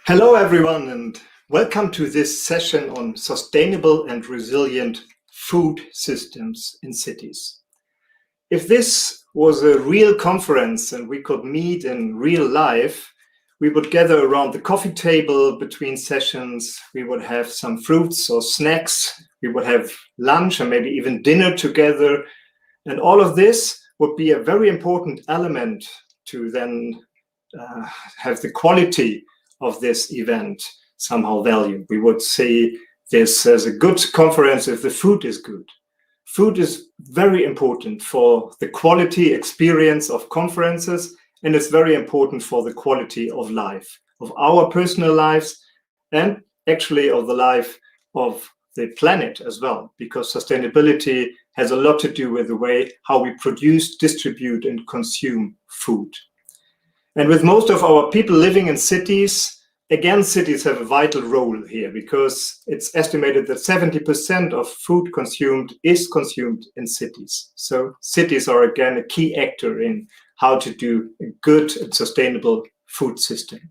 Hello, everyone, and welcome to this session on sustainable and resilient food systems in cities. If this was a real conference and we could meet in real life, we would gather around the coffee table between sessions, we would have some fruits or snacks, we would have lunch and maybe even dinner together, and all of this would be a very important element to then have the quality of this event somehow valued. We would see this as a good conference if the food is good. Food is very important for the quality experience of conferences, and it's very important for the quality of life, of our personal lives, and actually of the life of the planet as well, because sustainability has a lot to do with the way how we produce, distribute, and consume food. And with most of our people living in cities, again, cities have a vital role here because it's estimated that 70% of food consumed is consumed in cities. So cities are again a key actor in how to do a good and sustainable food system.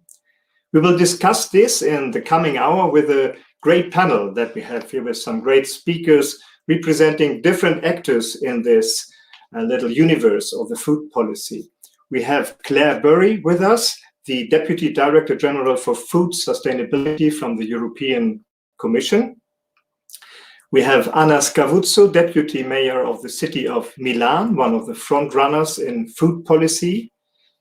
We will discuss this in the coming hour with a great panel that we have here with some great speakers representing different actors in this little universe of the food policy. We have Claire Burry with us, the Deputy Director General for Food Sustainability from the European Commission. We have Anna Scavuzzo, Deputy Mayor of the city of Milan, one of the front runners in food policy.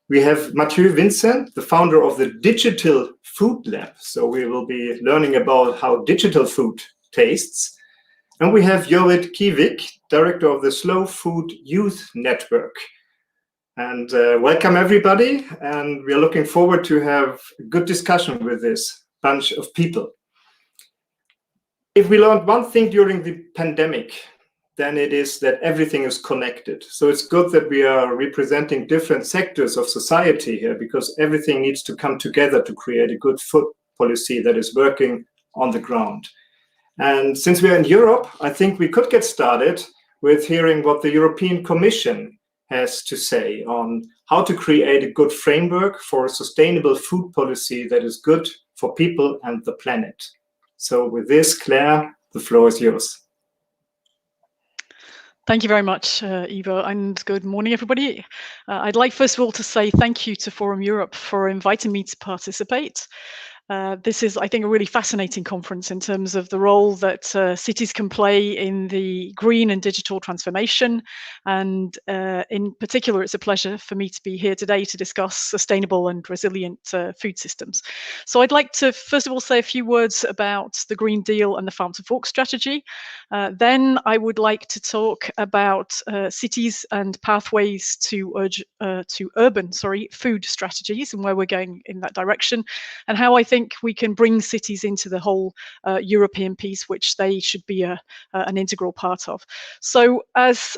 We have Mathieu Vincent, the founder of the Digital Food Lab. So we will be learning about how digital food tastes. And we have Jorrit Kivik, Director of the Slow Food Youth Network. And welcome everybody, and we are looking forward to have a good discussion with this bunch of people. If we learned one thing during the pandemic, then it is that everything is connected. So it's good that we are representing different sectors of society here, because everything needs to come together to create a good food policy that is working on the ground. And since we are in Europe, I think we could get started with hearing what the European Commission has to say on how to create a good framework for a sustainable food policy that is good for people and the planet. So with this, Claire, the floor is yours. Thank you very much, Ivo, and good morning, everybody. I'd like, first of all, to say thank you to Forum Europe for inviting me to participate. This is, I think, a really fascinating conference in terms of the role that cities can play in the green and digital transformation. And in particular, it's a pleasure for me to be here today to discuss sustainable and resilient food systems. So I'd like to, first of all, say a few words about the Green Deal and the Farm to Fork strategy. Then I would like to talk about cities and pathways to urban food strategies and where we're going in that direction, and how I think we can bring cities into the whole European piece, which they should be an integral part of. So as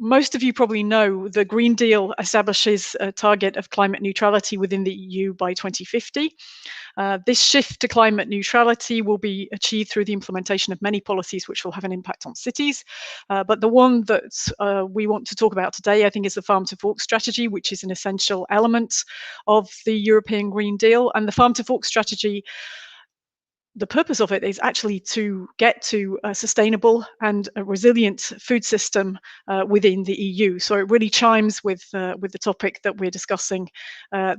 most of you probably know, the Green Deal establishes a target of climate neutrality within the EU by 2050. This shift to climate neutrality will be achieved through the implementation of many policies which will have an impact on cities. But the one that we want to talk about today, I think, is the Farm to Fork strategy, which is an essential element of the European Green Deal. And the Farm to Fork strategy, the purpose of it is actually to get to a sustainable and a resilient food system within the EU. So it really chimes with the topic that we're discussing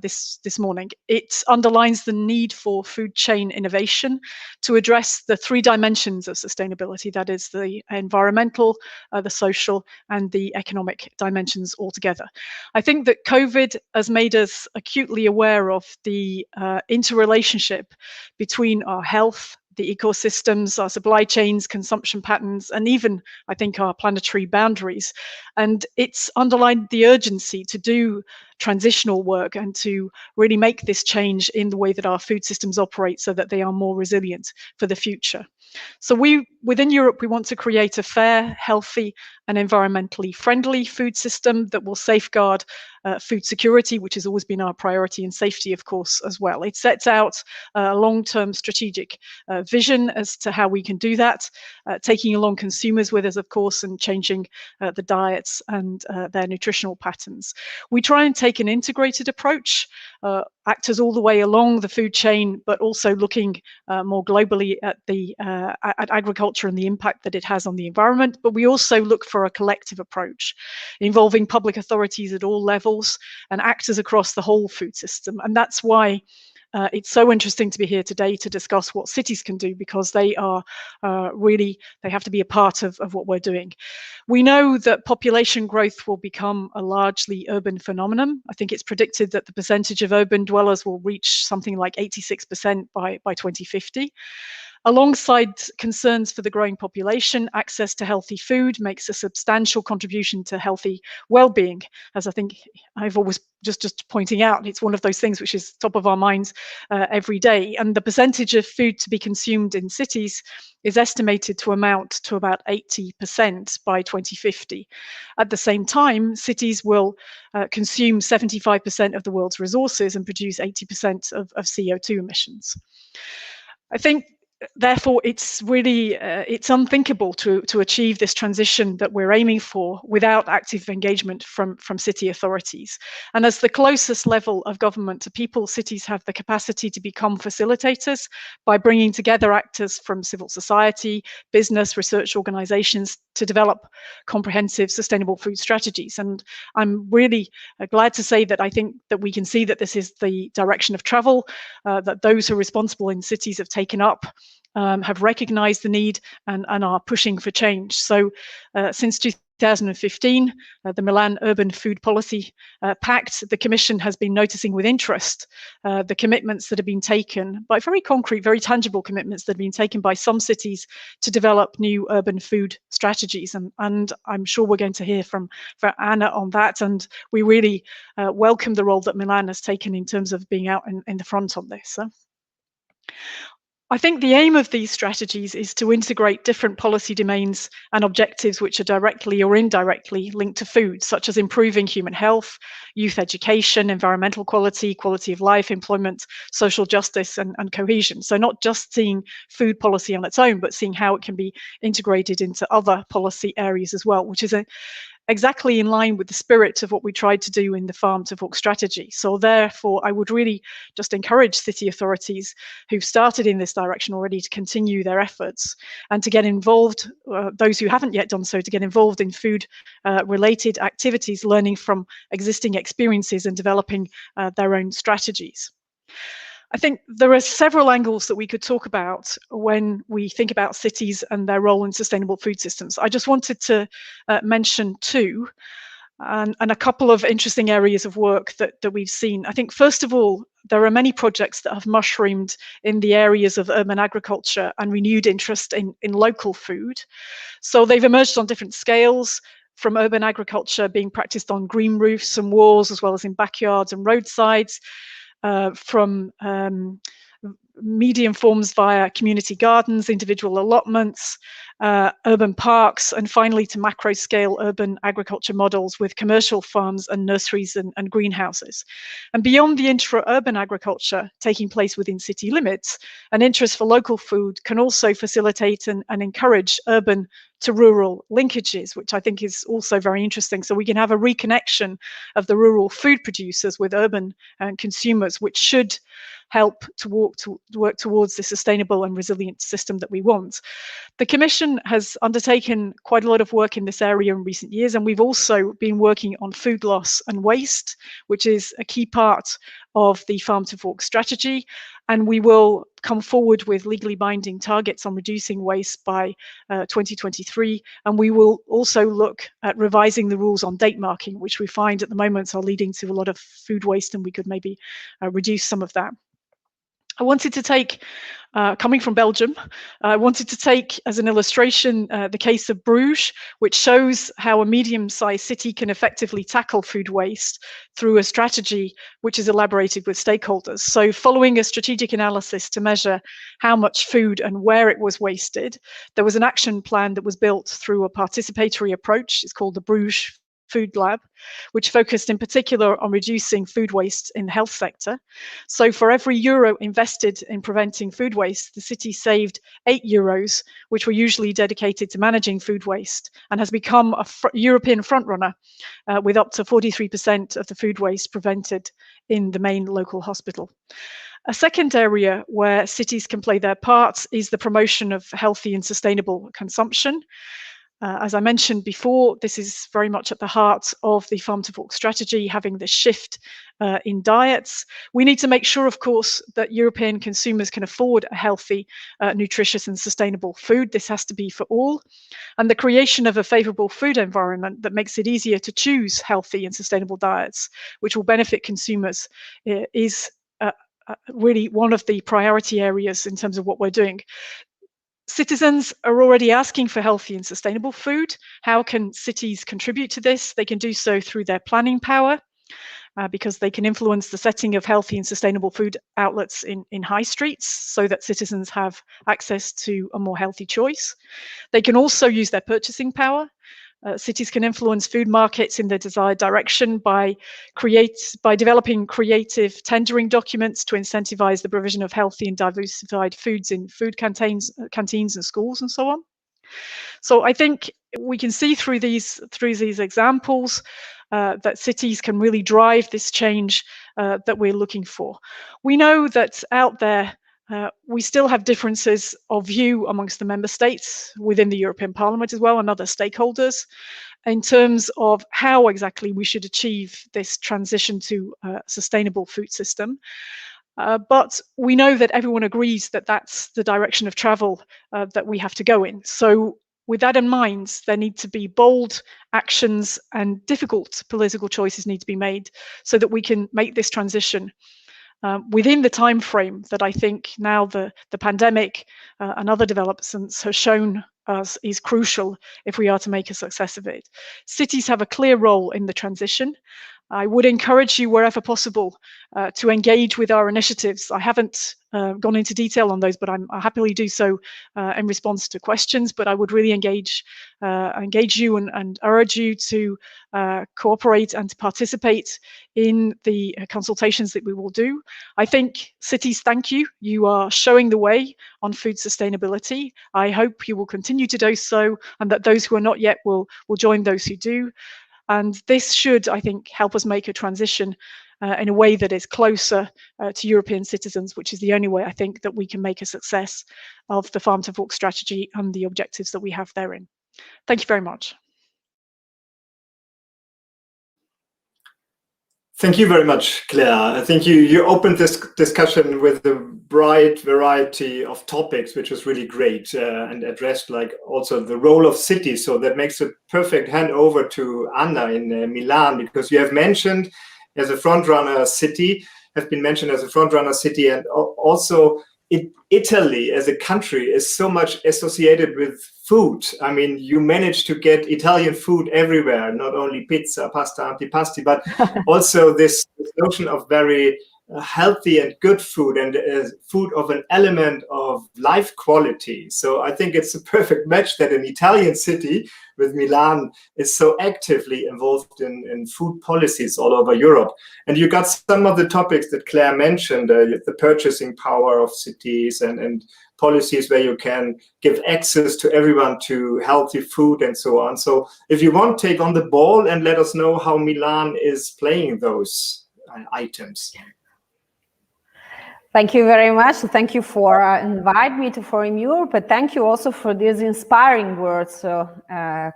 this morning. It underlines the need for food chain innovation to address the three dimensions of sustainability, that is the environmental, the social, and the economic dimensions altogether. I think that COVID has made us acutely aware of the interrelationship between our health, the ecosystems, our supply chains, consumption patterns, and even, I think, our planetary boundaries. And it's underlined the urgency to do transitional work and to really make this change in the way that our food systems operate so that they are more resilient for the future. So within Europe, we want to create a fair, healthy, and environmentally friendly food system that will safeguard food security, which has always been our priority, and safety, of course, as well. It sets out a long-term strategic vision as to how we can do that, taking along consumers with us, of course, and changing the diets and their nutritional patterns. We try and take an integrated approach actors all the way along the food chain, but also looking more globally at at agriculture and the impact that it has on the environment. But we also look for a collective approach involving public authorities at all levels and actors across the whole food system. And that's why it's so interesting to be here today to discuss what cities can do, because they are they have to be a part of what we're doing. We know that population growth will become a largely urban phenomenon. I think it's predicted that the percentage of urban dwellers will reach something like 86% by 2050. Alongside concerns for the growing population, access to healthy food makes a substantial contribution to healthy well-being. As I think I've always just pointing out, it's one of those things which is top of our minds every day. And the percentage of food to be consumed in cities is estimated to amount to about 80% by 2050. At the same time, cities will consume 75% of the world's resources and produce 80% of CO2 emissions. I think, therefore, it's really it's unthinkable to achieve this transition that we're aiming for without active engagement from city authorities. And as the closest level of government to people, cities have the capacity to become facilitators by bringing together actors from civil society, business, research organizations to develop comprehensive sustainable food strategies. And I'm really glad to say that I think that we can see that this is the direction of travel, that those who are responsible in cities have taken up, have recognized the need, and are pushing for change. So since 2015, the Milan Urban Food Policy Pact, the Commission has been noticing with interest the commitments that have been taken, by very concrete, very tangible commitments that have been taken by some cities to develop new urban food strategies. And I'm sure we're going to hear from Anna on that. And we really welcome the role that Milan has taken in terms of being out in the front on this. I think the aim of these strategies is to integrate different policy domains and objectives which are directly or indirectly linked to food, such as improving human health, youth education, environmental quality, quality of life, employment, social justice, and cohesion. So not just seeing food policy on its own, but seeing how it can be integrated into other policy areas as well, which is exactly in line with the spirit of what we tried to do in the Farm to Fork strategy. So therefore, I would really just encourage city authorities who've started in this direction already to continue their efforts and to get involved, those who haven't yet done so, to get involved in food related activities, learning from existing experiences and developing their own strategies. I think there are several angles that we could talk about when we think about cities and their role in sustainable food systems. I just wanted to mention two, and a couple of interesting areas of work that we've seen. I think, first of all, there are many projects that have mushroomed in the areas of urban agriculture and renewed interest in local food. So they've emerged on different scales, from urban agriculture being practiced on green roofs and walls, as well as in backyards and roadsides, from medium forms via community gardens, individual allotments, urban parks, and finally to macro scale urban agriculture models with commercial farms and nurseries and greenhouses. And beyond the intra-urban agriculture taking place within city limits, an interest for local food can also facilitate and encourage urban to rural linkages, which I think is also very interesting. So we can have a reconnection of the rural food producers with urban consumers, which should help to work towards the sustainable and resilient system that we want. The Commission has undertaken quite a lot of work in this area in recent years, and we've also been working on food loss and waste, which is a key part of the Farm to Fork strategy. And we will come forward with legally binding targets on reducing waste by 2023. And we will also look at revising the rules on date marking, which we find at the moment are leading to a lot of food waste, and we could maybe reduce some of that. I wanted to take, coming from Belgium, I wanted to take as an illustration the case of Bruges, which shows how a medium-sized city can effectively tackle food waste through a strategy which is elaborated with stakeholders. So following a strategic analysis to measure how much food and where it was wasted, there was an action plan that was built through a participatory approach. It's called the Bruges food lab, which focused in particular on reducing food waste in the health sector. So for every euro invested in preventing food waste, the city saved €8, which were usually dedicated to managing food waste, and has become a European frontrunner with up to 43% of the food waste prevented in the main local hospital. A second area where cities can play their part is the promotion of healthy and sustainable consumption. As I mentioned before, this is very much at the heart of the Farm to Fork strategy, having the shift in diets. We need to make sure, of course, that European consumers can afford a healthy, nutritious and sustainable food. This has to be for all. And the creation of a favorable food environment that makes it easier to choose healthy and sustainable diets, which will benefit consumers, is really one of the priority areas in terms of what we're doing. Citizens are already asking for healthy and sustainable food. How can cities contribute to this? They can do so through their planning power, because they can influence the setting of healthy and sustainable food outlets in high streets so that citizens have access to a more healthy choice. They can also use their purchasing power. Cities can influence food markets in the desired direction by developing creative tendering documents to incentivize the provision of healthy and diversified foods in food canteens and schools and so on. So I think we can see through these examples that cities can really drive this change that we're looking for. We know that out there, we still have differences of view amongst the member states, within the European Parliament as well, and other stakeholders, in terms of how exactly we should achieve this transition to a sustainable food system. But we know that everyone agrees that that's the direction of travel that we have to go in. So with that in mind, there need to be bold actions and difficult political choices need to be made so that we can make this transition within the time frame that I think now the pandemic and other developments have shown us is crucial if we are to make a success of it. Cities have a clear role in the transition. I would encourage you wherever possible to engage with our initiatives. I haven't gone into detail on those, but I'll happily do so in response to questions. But I would really engage you and urge you to cooperate and to participate in the consultations that we will do. I think cities thank you. You are showing the way on food sustainability. I hope you will continue to do so, and that those who are not yet will join those who do. And this should, I think, help us make a transition in a way that is closer to European citizens, which is the only way I think that we can make a success of the Farm to Fork strategy and the objectives that we have therein. Thank you very much. Thank you very much, Claire. I think you opened this discussion with a bright variety of topics, which was really great, and addressed like also the role of cities. So that makes a perfect handover to Anna in Milan, because you have mentioned as a frontrunner city, have been mentioned as a frontrunner city, and also Italy as a country is so much associated with food. I mean, you manage to get Italian food everywhere, not only pizza, pasta, antipasti, but also this notion of very healthy and good food, and food of an element of life quality. So I think it's a perfect match that an Italian city with Milan is so actively involved in food policies all over Europe. And you got some of the topics that Claire mentioned, the purchasing power of cities and policies where you can give access to everyone to healthy food and so on. So if you want, take on the ball and let us know how Milan is playing those items. Thank you very much. Thank you for inviting me to Forum Europe, but thank you also for these inspiring words. So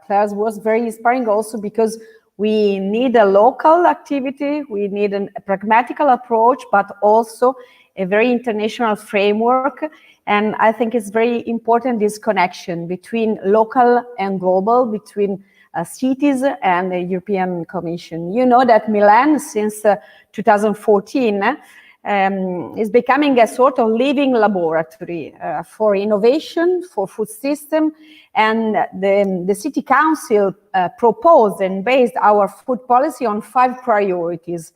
Claire's was very inspiring also because we need a local activity, we need a pragmatic approach, but also a very international framework. And I think it's very important, this connection between local and global, between cities and the European Commission. You know that Milan, since 2014, is becoming a sort of living laboratory for innovation, for food system. And the City Council proposed and based our food policy on 5 priorities.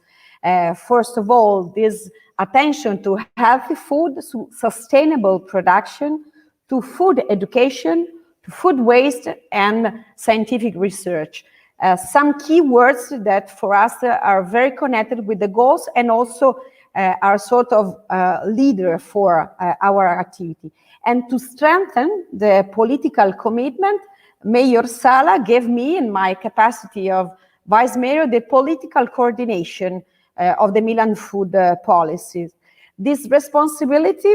First of all, this attention to healthy food, sustainable production, to food education, to food waste, and scientific research. some key words that for us are very connected with the goals and also are sort of leader for our activity. And to strengthen the political commitment, Mayor Sala gave me, in my capacity of Vice Mayor, the political coordination of the Milan food policies. This responsibility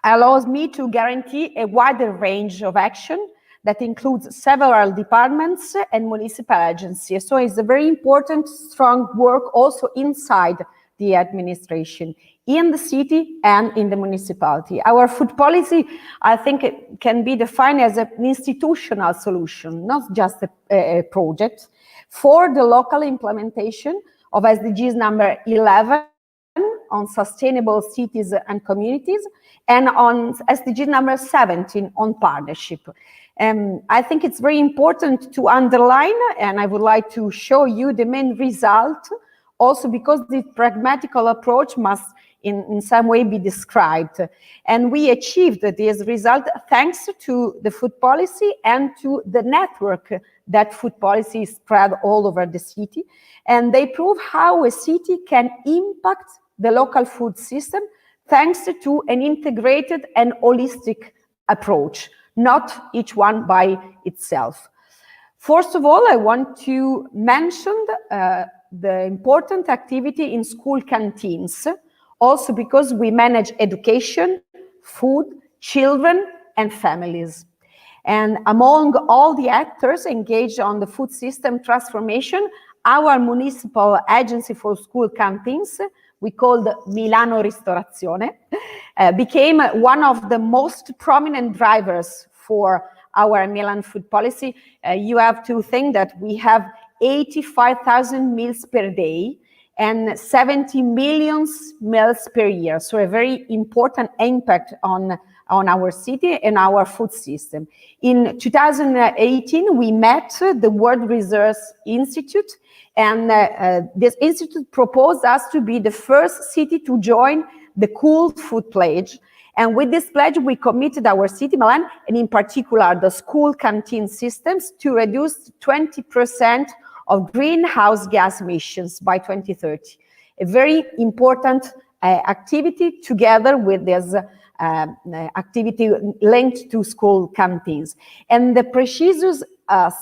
allows me to guarantee a wider range of action that includes several departments and municipal agencies. So it's a very important, strong work also inside the administration, in the city and in the municipality. Our food policy, I think, it can be defined as an institutional solution, not just a project, for the local implementation of SDGs number 11 on sustainable cities and communities, and on SDG number 17 on partnership. I think it's very important to underline, and I would like to show you the main result, also because the pragmatical approach must in some way be described. And we achieved this result thanks to the food policy and to the network that food policy spread all over the city. And they prove how a city can impact the local food system thanks to an integrated and holistic approach, not each one by itself. First of all, I want to mention the important activity in school canteens, also because we manage education, food, children, and families. And among all the actors engaged on the food system transformation, our municipal agency for school canteens, we called Milano Ristorazione, became one of the most prominent drivers for our Milan food policy. You have to think that we have 85,000 meals per day and 70 million meals per year. So a very important impact on our city and our food system. In 2018, we met the World Resource Institute, and this institute proposed us to be the first city to join the Cool Food Pledge. And with this pledge, we committed our city, Milan, and in particular the school canteen systems, to reduce 20% of greenhouse gas emissions by 2030. A very important activity together with this activity linked to school canteens. And the precious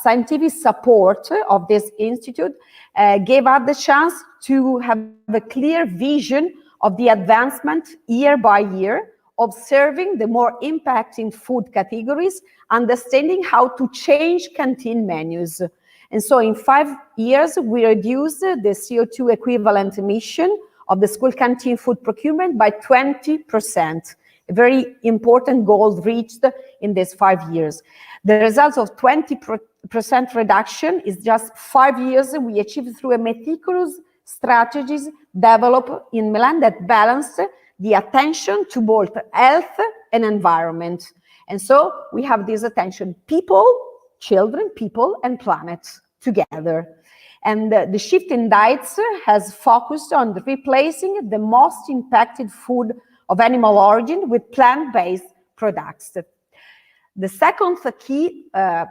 scientific support of this institute gave us the chance to have a clear vision of the advancement year by year, observing the more impacting food categories, understanding how to change canteen menus. And so in 5 years, we reduced the CO2 equivalent emission of the school canteen food procurement by 20%. A very important goal reached in these 5 years. The result of 20% reduction is just 5 years we achieved through a meticulous strategies developed in Milan that balanced the attention to both health and environment. And so we have this attention, people, children, people, and planet together. And the shift in diets has focused on replacing the most impacted food of animal origin with plant-based products. The second key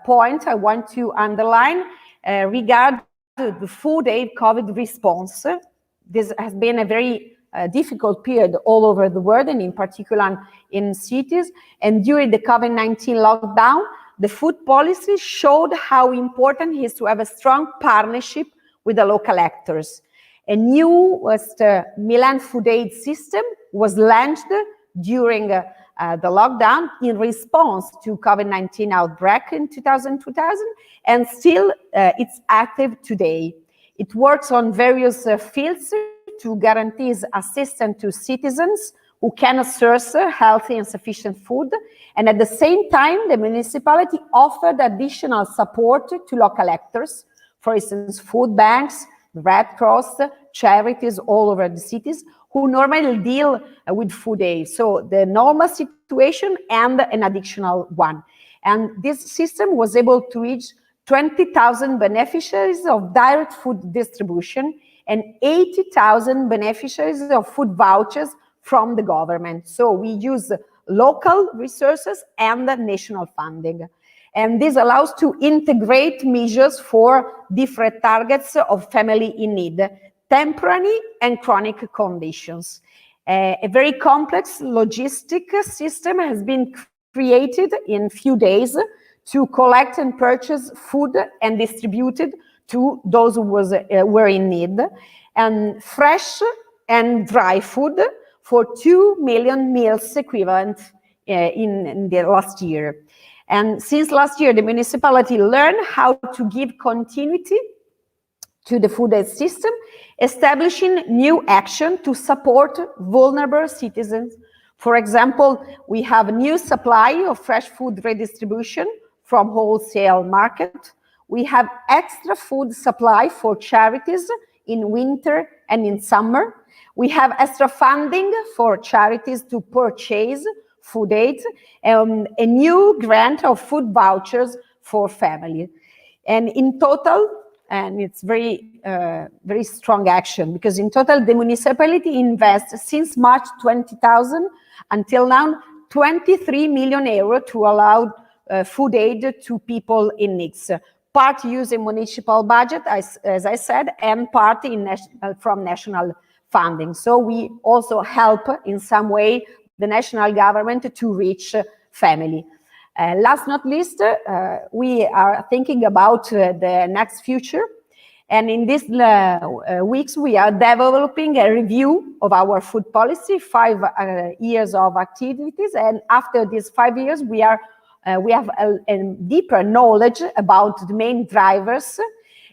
point I want to underline regards the food aid COVID response. This has been a very difficult period all over the world, and in particular in cities. And during the COVID-19 lockdown, the food policy showed how important it is to have a strong partnership with the local actors. A new Milan food aid system was launched during the lockdown in response to COVID-19 outbreak in 2000, and still it's active today. It works on various fields to guarantee assistance to citizens who cannot source healthy and sufficient food. And at the same time, the municipality offered additional support to local actors, for instance, food banks, Red Cross, charities all over the cities who normally deal with food aid. So the normal situation and an additional one. And this system was able to reach 20,000 beneficiaries of direct food distribution and 80,000 beneficiaries of food vouchers from the government. So we use local resources and national funding. And this allows to integrate measures for different targets of family in need, temporary and chronic conditions. A very complex logistic system has been created in few days to collect and purchase food and distribute it to those who were in need, and fresh and dry food for 2 million meals equivalent in the last year. And since last year, the municipality learned how to give continuity to the food aid system, establishing new action to support vulnerable citizens. For example, we have a new supply of fresh food redistribution from wholesale market. We have extra food supply for charities in winter and in summer. We have extra funding for charities to purchase food aid, a new grant of food vouchers for family. And in total, and it's very strong action, because in total the municipality invests since March 2000 until now 23 million euro to allow food aid to people in needs. Part using municipal budget, as I said, and part from national funding. So we also help in some way the national government to reach family. Last not least, we are thinking about the next future. And in these weeks, we are developing a review of our food policy, 5 years of activities. And after these 5 years, we have a deeper knowledge about the main drivers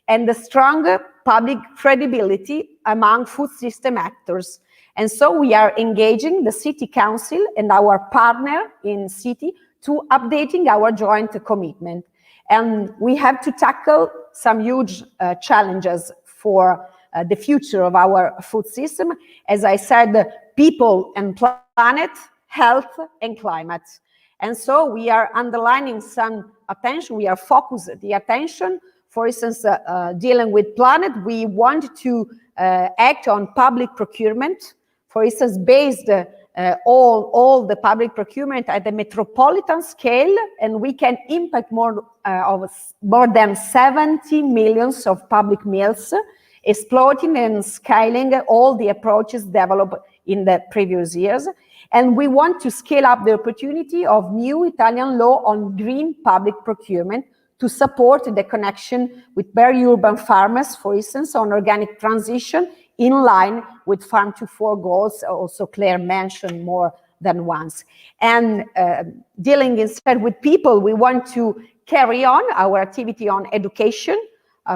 and the stronger public credibility among food system actors. And so we are engaging the city council and our partner in city to updating our joint commitment. And we have to tackle some huge challenges for the future of our food system. As I said, people and planet, health and climate. And so we are underlining some attention, we are focused the attention. For instance, dealing with planet, we want to act on public procurement. For instance, based all the public procurement at the metropolitan scale, and we can impact more than 70 millions of public meals, exploiting and scaling all the approaches developed in the previous years. And we want to scale up the opportunity of new Italian law on green public procurement to support the connection with very urban farmers, for instance, on organic transition in line with Farm to Fork goals, also Claire mentioned more than once. And dealing instead with people, we want to carry on our activity on education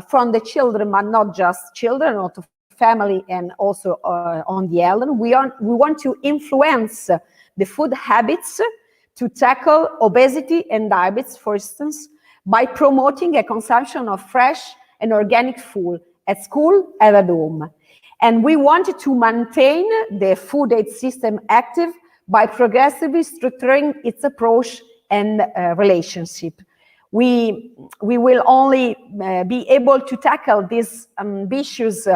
from the children, but not just children, also family and also on the elderly. We want to influence the food habits to tackle obesity and diabetes, for instance, by promoting a consumption of fresh and organic food at school and at home. And we wanted to maintain the food aid system active by progressively structuring its approach and relationship. We will only be able to tackle these ambitious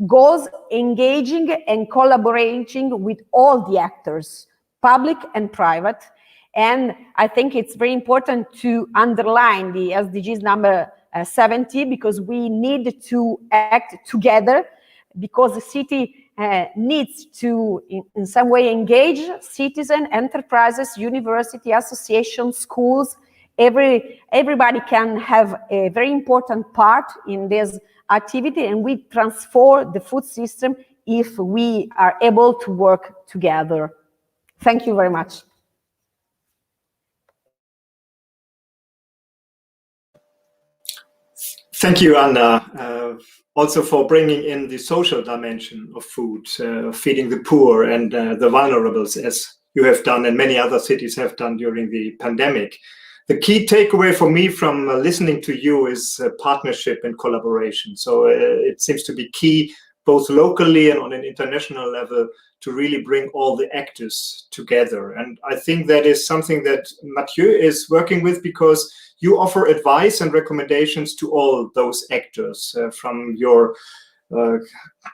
goals engaging and collaborating with all the actors, public and private. And I think it's very important to underline the SDGs number 70, because we need to act together, because the city needs to, in some way, engage citizen enterprises, university associations, schools. Everybody can have a very important part in this activity, and we transform the food system if we are able to work together. Thank you very much. Thank you, Anna, also for bringing in the social dimension of food, feeding the poor and the vulnerables, as you have done and many other cities have done during the pandemic. The key takeaway for me from listening to you is partnership and collaboration. So it seems to be key, both locally and on an international level, to really bring all the actors together. And I think that is something that Mathieu is working with, because you offer advice and recommendations to all those actors from your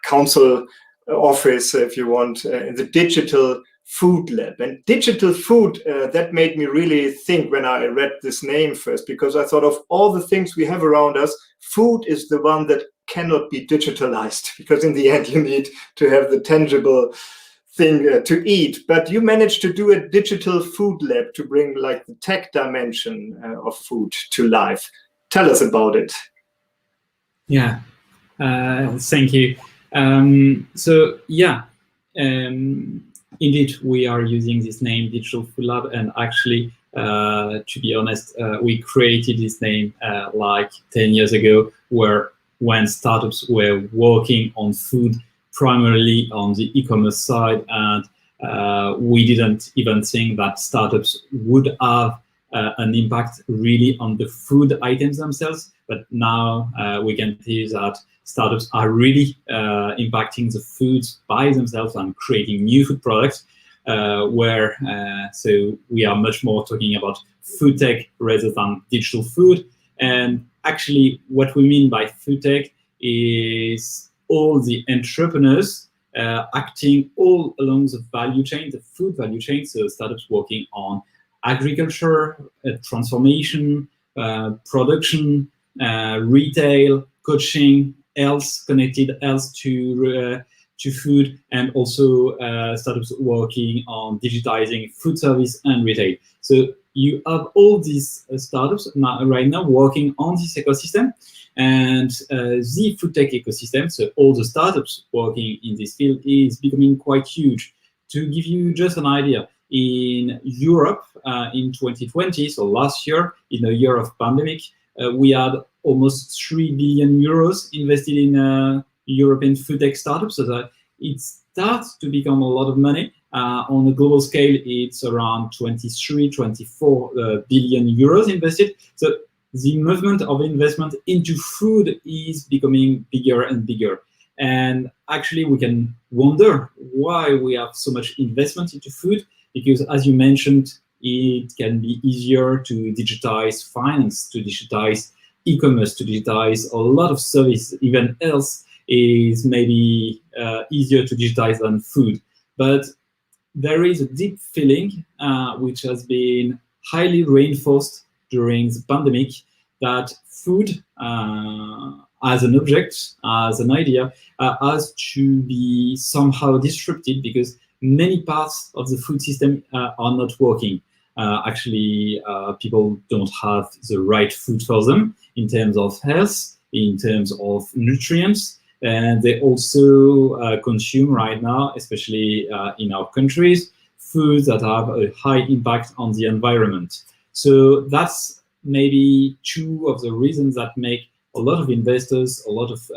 council office, if you want, in the digital food lab. And digital food, that made me really think when I read this name first, because I thought of all the things we have around us, food is the one that cannot be digitalized, because in the end you need to have the tangible thing to eat. But you managed to do a digital food lab to bring like the tech dimension of food to life. Tell us about it. Yeah, thank you. So yeah, indeed, we are using this name, Digital Food Lab, and actually, to be honest, we created this name like 10 years ago, when startups were working on food primarily on the e-commerce side, and we didn't even think that startups would have an impact really on the food items themselves. But now we can see that startups are really impacting the foods by themselves and creating new food products, so we are much more talking about food tech rather than digital food. And actually, what we mean by food tech is all the entrepreneurs acting all along the value chain, the food value chain. So startups working on agriculture, transformation, production, retail, coaching, health, connected health to food, and also startups working on digitizing food service and retail. So you have all these startups right now working on this ecosystem, and the food tech ecosystem, so all the startups working in this field, is becoming quite huge. To give you just an idea, in Europe in 2020, so last year, in a year of pandemic, we had almost 3 billion euros invested in European food tech startups. So that it starts to become a lot of money. On a global scale, it's around 23, 24 billion euros invested. So the movement of investment into food is becoming bigger and bigger. And actually, we can wonder why we have so much investment into food, because as you mentioned, it can be easier to digitize finance, to digitize e-commerce, to digitize a lot of service. Even else is maybe easier to digitize than food. But there is a deep feeling, which has been highly reinforced during the pandemic, that food as an object, as an idea, has to be somehow disrupted, because many parts of the food system are not working. Actually, people don't have the right food for them in terms of health, in terms of nutrients, and they also consume right now, especially in our countries, foods that have a high impact on the environment. So that's maybe two of the reasons that make a lot of investors, a lot of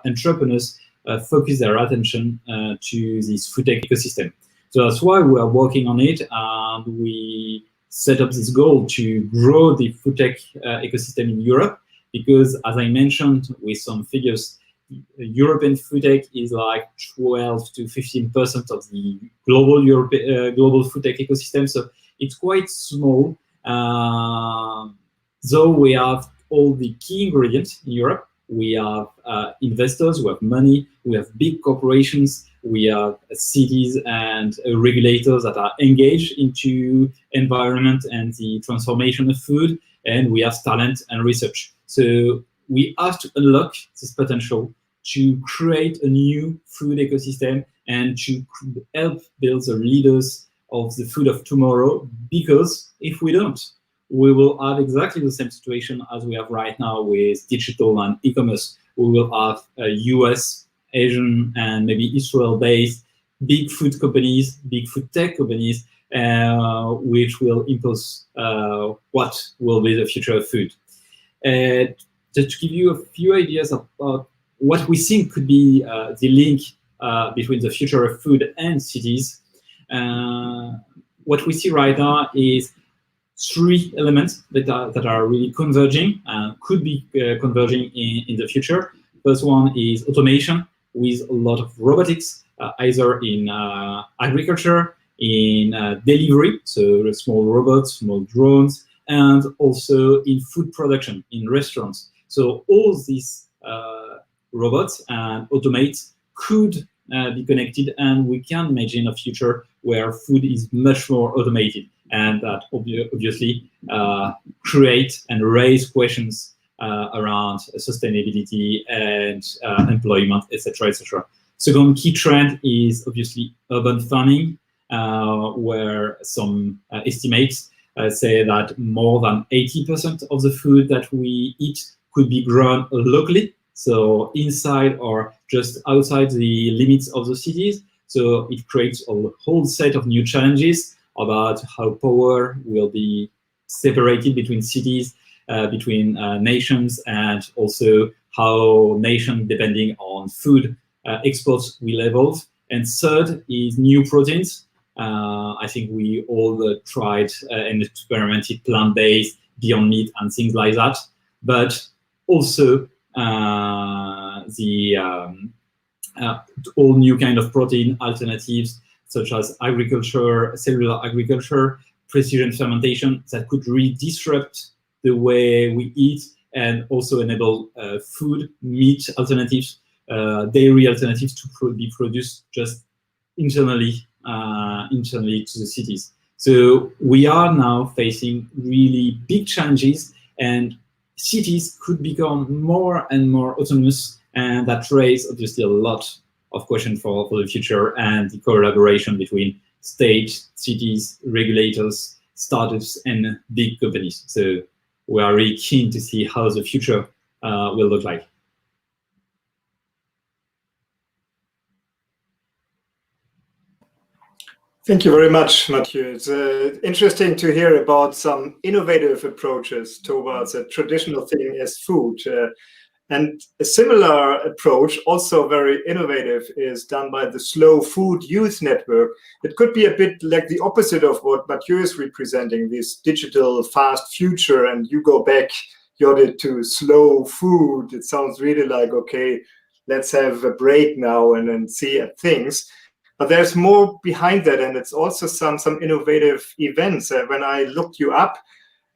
entrepreneurs focus their attention to this food tech ecosystem. So that's why we are working on it, and we set up this goal to grow the food tech ecosystem in Europe, because as I mentioned with some figures, European food tech is like 12 to 15% of the global food tech ecosystem. So it's quite small. Though we have all the key ingredients in Europe, we have investors, we have money, we have big corporations, we have cities and regulators that are engaged into environment and the transformation of food, and we have talent and research. So we have to unlock this potential to create a new food ecosystem and to help build the leaders of the food of tomorrow, because if we don't, we will have exactly the same situation as we have right now with digital and e-commerce. We will have US, Asian, and maybe Israel-based big food companies, big food tech companies, which will impose what will be the future of food. Just to give you a few ideas about what we think could be the link between the future of food and cities, what we see right now is three elements that are really converging, could be converging in the future. First one is automation, with a lot of robotics, either in agriculture, in delivery, so small robots, small drones, and also in food production, in restaurants. So all these robots and automates could be connected, and we can imagine a future where food is much more automated, and that obviously create and raise questions around sustainability and employment, etc., etc. Second key trend is obviously urban farming, where some estimates say that more than 80% of the food that we eat could be grown locally, so inside or just outside the limits of the cities. So it creates a whole set of new challenges about how power will be separated between cities, between nations, and also how nations, depending on food exports, will evolve. And third is new proteins. I think we all tried and experimented plant-based, Beyond Meat, and things like that. But also all new kind of protein alternatives, such as agriculture, cellular agriculture, precision fermentation, that could really disrupt the way we eat and also enable food, meat alternatives, dairy alternatives to be produced just internally to the cities. So we are now facing really big challenges, and cities could become more and more autonomous, and that raises obviously a lot of questions for the future and the collaboration between state, cities, regulators, startups, and big companies. So we are really keen to see how the future will look like. Thank you very much, Mathieu. It's interesting to hear about some innovative approaches towards a traditional thing as food. And a similar approach, also very innovative, is done by the Slow Food Youth Network. It could be a bit like the opposite of what Mathieu is representing, this digital fast future, and you go back, Judith, to slow food. It sounds really like, okay, let's have a break now and then see at things. But there's more behind that, and it's also some innovative events. When I looked you up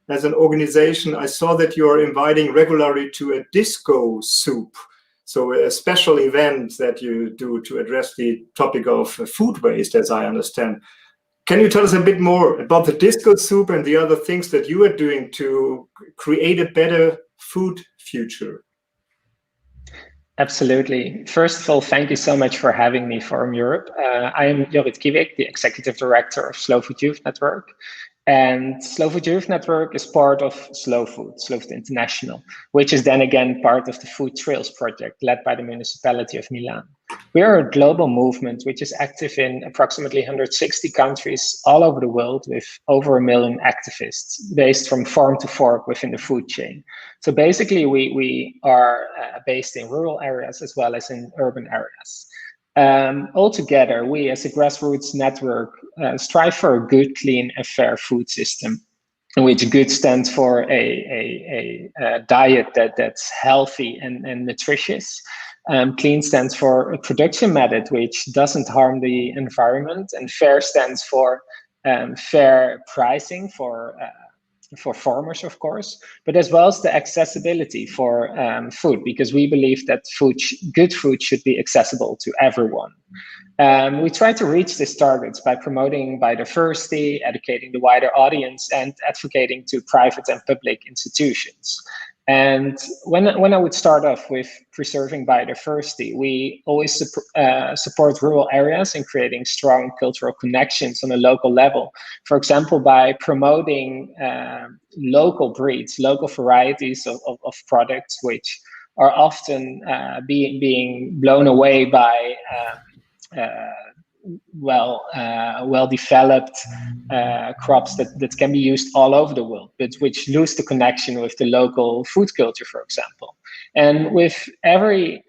as an organization, I saw that you're inviting regularly to a disco soup. So a special event that you do to address the topic of food waste, as I understand. Can you tell us a bit more about the disco soup and the other things that you are doing to create a better food future? Absolutely. First of all, thank you so much for having me, Forum Europe. I am Jorrit Kiewik, the Executive Director of Slow Food Youth Network. And Slow Food Youth Network is part of Slow Food International, which is then again part of the Food Trails project led by the municipality of Milan. We are a global movement which is active in approximately 160 countries all over the world, with over 1 million activists based from farm to fork within the food chain. So basically we are based in rural areas as well as in urban areas. Altogether, we as a grassroots network strive for a good, clean and fair food system, in which good stands for a diet that's healthy and nutritious. Clean stands for a production method which doesn't harm the environment, and fair stands for fair pricing for farmers, of course, but as well as the accessibility for food, because we believe that good food should be accessible to everyone. We try to reach these targets by promoting biodiversity, educating the wider audience, and advocating to private and public institutions. And when I would start off with preserving biodiversity, we always support rural areas in creating strong cultural connections on a local level. For example, by promoting local breeds, local varieties of products, which are often being blown away by well-developed crops that can be used all over the world, but which lose the connection with the local food culture, for example. And with every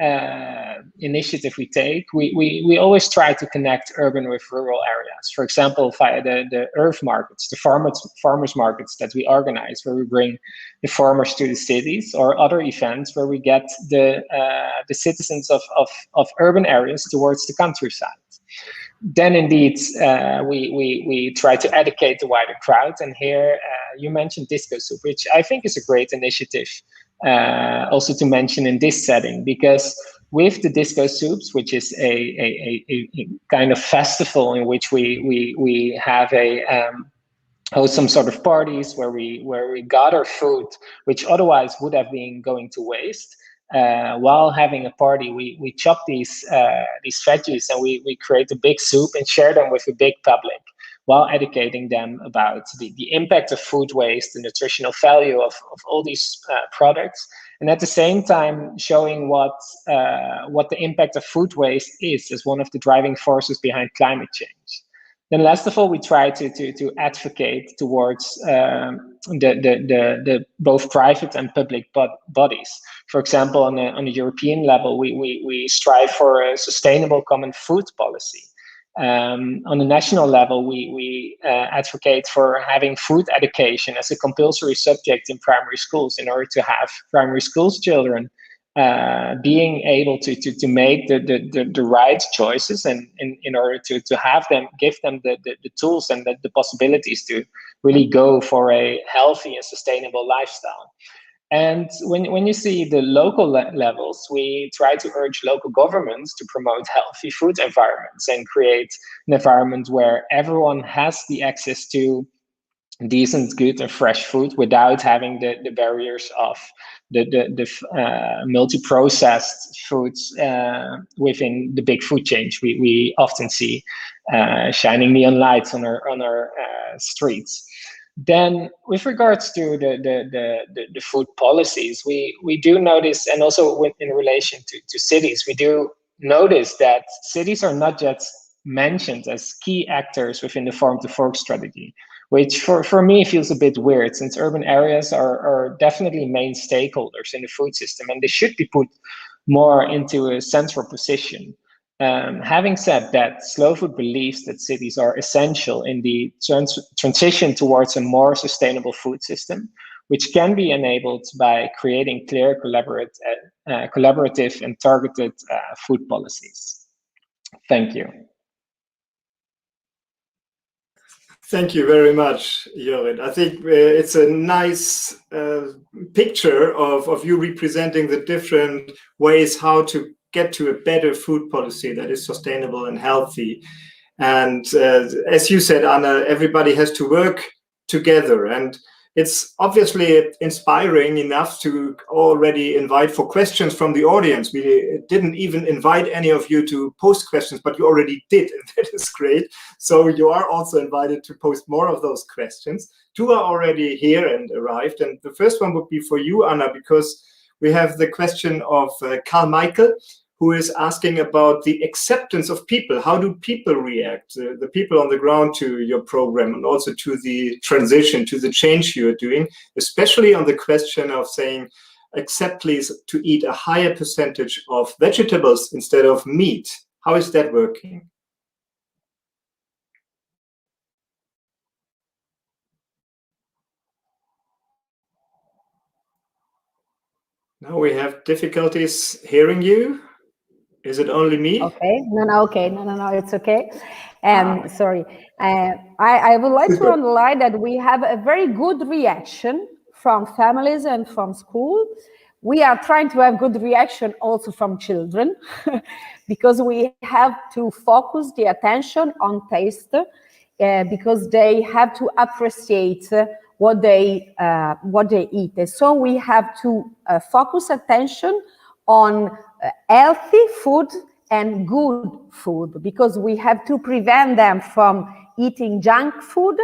initiative we take, we always try to connect urban with rural areas. For example, via the earth markets, the farmers markets that we organize, where we bring the farmers to the cities, or other events where we get the citizens of urban areas towards the countryside. Then indeed, we try to educate the wider crowd. And here you mentioned Disco Soup, which I think is a great initiative also to mention in this setting, because with the disco soups, which is a kind of festival in which we have host some sort of parties where we gather food which otherwise would have been going to waste. While having a party, we chop these veggies and we create a big soup and share them with the big public, while educating them about the impact of food waste, the nutritional value of all these products, and at the same time showing what the impact of food waste is as one of the driving forces behind climate change. Then last of all, we try to advocate towards the both private and public bodies. For example, on a European level, we strive for a sustainable common food policy. On a national level, we advocate for having food education as a compulsory subject in primary schools in order to have primary schools children being able to make the right choices, and in order to have them, give them the tools and the possibilities to really go for a healthy and sustainable lifestyle. And when you see the local levels, we try to urge local governments to promote healthy food environments and create an environment where everyone has the access to decent, good, and fresh food without having the barriers of the multi-processed foods within the big food chains we often see shining neon lights on our streets. Then, with regards to the food policies, we do notice, and also in relation to cities, we do notice that cities are not just mentioned as key actors within the farm to fork strategy, which for me feels a bit weird, since urban areas are definitely main stakeholders in the food system, and they should be put more into a central position. Having said that, Slow Food believes that cities are essential in the transition towards a more sustainable food system, which can be enabled by creating clear, collaborative and targeted food policies. Thank you. Thank you very much, Jorrit. I think it's a nice picture of you representing the different ways how to get to a better food policy that is sustainable and healthy. And as you said, Anna, everybody has to work together. And it's obviously inspiring enough to already invite for questions from the audience. We didn't even invite any of you to post questions, but you already did, and that is great. So you are also invited to post more of those questions. Two are already here and arrived. And the first one would be for you, Anna, because we have the question of Carl Michael, who is asking about the acceptance of people. How do people react, the people on the ground, to your program, and also to the transition, to the change you are doing, especially on the question of saying, accept please to eat a higher percentage of vegetables instead of meat. How is that working? Now we have difficulties hearing you. Is it only me? Okay, okay, it's okay. Sorry, I would like to underline that we have a very good reaction from families and from school. We are trying to have good reaction also from children, because we have to focus the attention on taste, because they have to appreciate what they eat. So we have to focus attention on healthy food and good food, because we have to prevent them from eating junk food.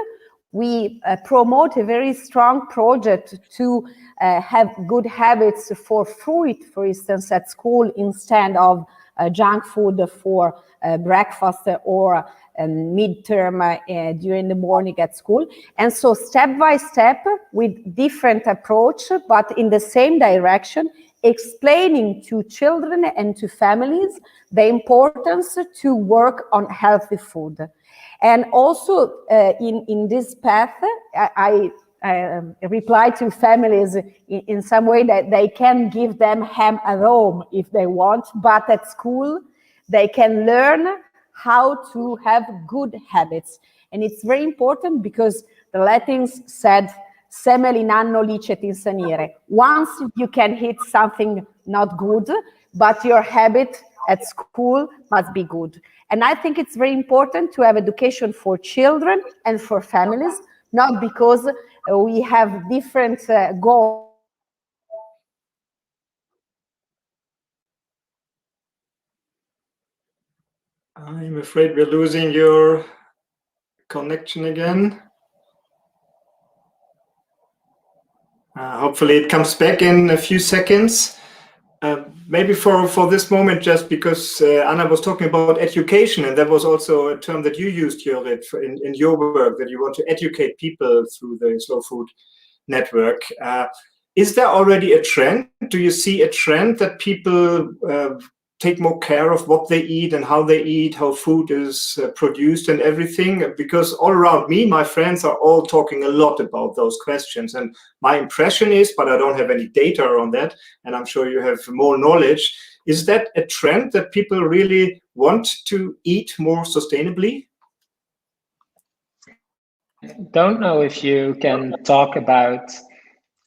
We promote a very strong project to have good habits for fruit, for instance, at school, instead of junk food for breakfast or midterm during the morning at school. And so step by step, with different approach, but in the same direction, explaining to children and to families the importance to work on healthy food. And also in this path, I reply to families in some way that they can give them ham at home if they want, but at school they can learn how to have good habits. And it's very important because the Latins said, semel in anno licet insanire. Once you can eat something not good, but your habit at school must be good. And I think it's very important to have education for children and for families, not because we have different goals. I'm afraid we're losing your connection again. Hopefully it comes back in a few seconds. Maybe for this moment, just because Anna was talking about education, and that was also a term that you used, Jorrit, in your work, that you want to educate people through the Slow Food Network. Is there already a trend? Do you see a trend that people take more care of what they eat and how they eat, how food is produced and everything? Because all around me, my friends are all talking a lot about those questions. And my impression is, but I don't have any data on that, and I'm sure you have more knowledge, is that a trend that people really want to eat more sustainably? Don't know if you can talk about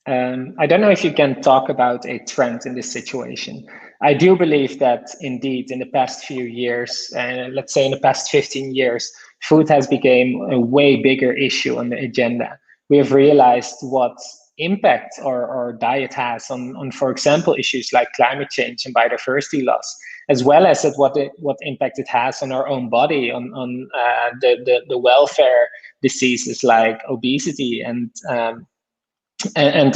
I don't know if you can talk about a trend in this situation. I do believe that indeed in the past few years, let's say in the past 15 years, food has become a way bigger issue on the agenda. We have realized what impact our diet has on, for example, issues like climate change and biodiversity loss, as well as what impact it has on our own body, on the welfare diseases like obesity and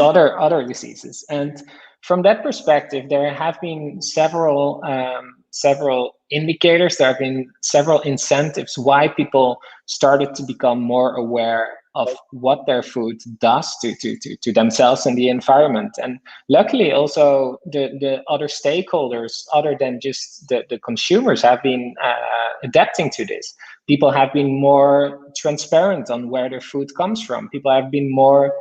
other diseases. And from that perspective, there have been several indicators, there have been several incentives why people started to become more aware of what their food does to themselves and the environment. And luckily also the other stakeholders other than just the consumers have been adapting to this. People have been more transparent on where their food comes from. People have been more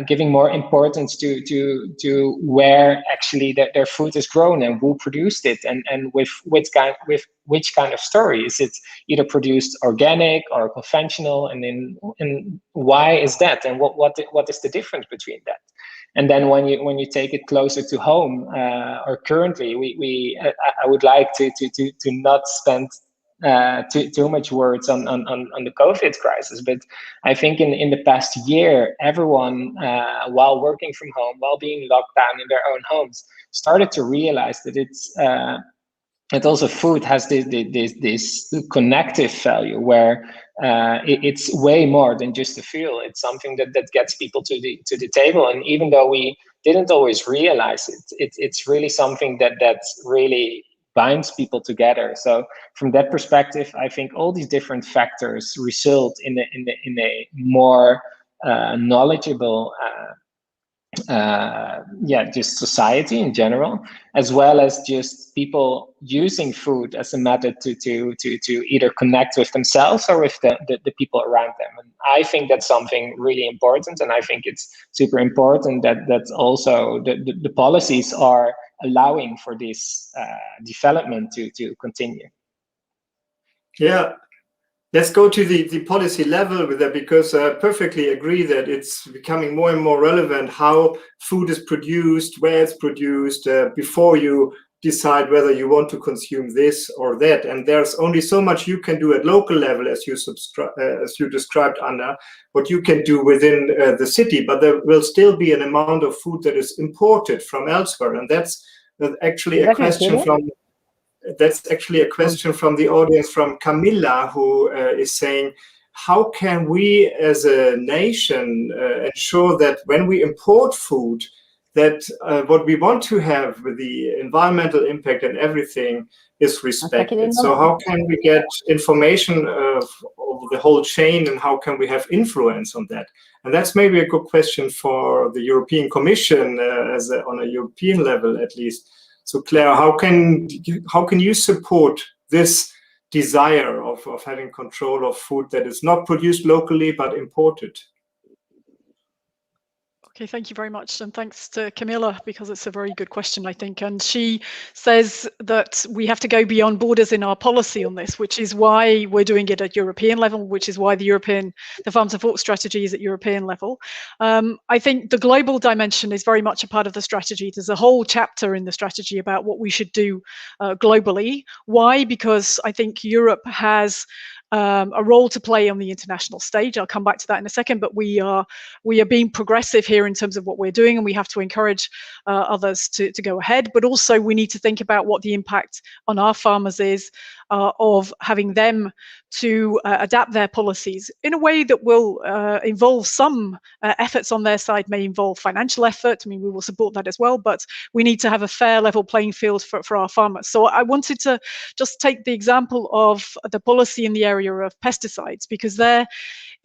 giving more importance to where actually their food is grown and who produced it, and with which kind of story. Is it either produced organic or conventional, and why is that, and what is the difference between that? And then when you take it closer to home, or currently, I would like to not spend too much words on the COVID crisis, but I think in the past year, everyone, while working from home, while being locked down in their own homes, started to realize that it also food has this connective value where it's way more than just a fuel. It's something that gets people to the table, and even though we didn't always realize it's really something that really binds people together. So from that perspective, I think all these different factors result in a more knowledgeable just society in general, as well as just people using food as a method to either connect with themselves or with the people around them. And I think that's something really important, and I think it's super important that also the policies are allowing for this development to continue. Yeah, let's go to the policy level with that, because I perfectly agree that it's becoming more and more relevant how food is produced, where it's produced, before you decide whether you want to consume this or that. And there's only so much you can do at local level, as you described, Anna, what you can do within the city, but there will still be an amount of food that is imported from elsewhere. And that's actually a question from the audience, from Camilla, who is saying, how can we as a nation ensure that when we import food, that what we want to have with the environmental impact and everything is respected? So how can we get information of the whole chain, and how can we have influence on that? And that's maybe a good question for the European Commission, on a European level at least. So Claire, how can you support this desire of having control of food that is not produced locally but imported? Okay, thank you very much. And thanks to Camilla, because it's a very good question, I think. And she says that we have to go beyond borders in our policy on this, which is why we're doing it at European level, which is why the farm to fork strategy is at European level. I think the global dimension is very much a part of the strategy. There's a whole chapter in the strategy about what we should do globally. Why? Because I think Europe has a role to play on the international stage. I'll come back to that in a second, but we are being progressive here in terms of what we're doing, and we have to encourage others to go ahead. But also we need to think about what the impact on our farmers is of having them to adapt their policies in a way that will involve some efforts on their side, may involve financial effort. I mean, we will support that as well, but we need to have a fair level playing field for our farmers. So I wanted to just take the example of the policy in the area of pesticides, because there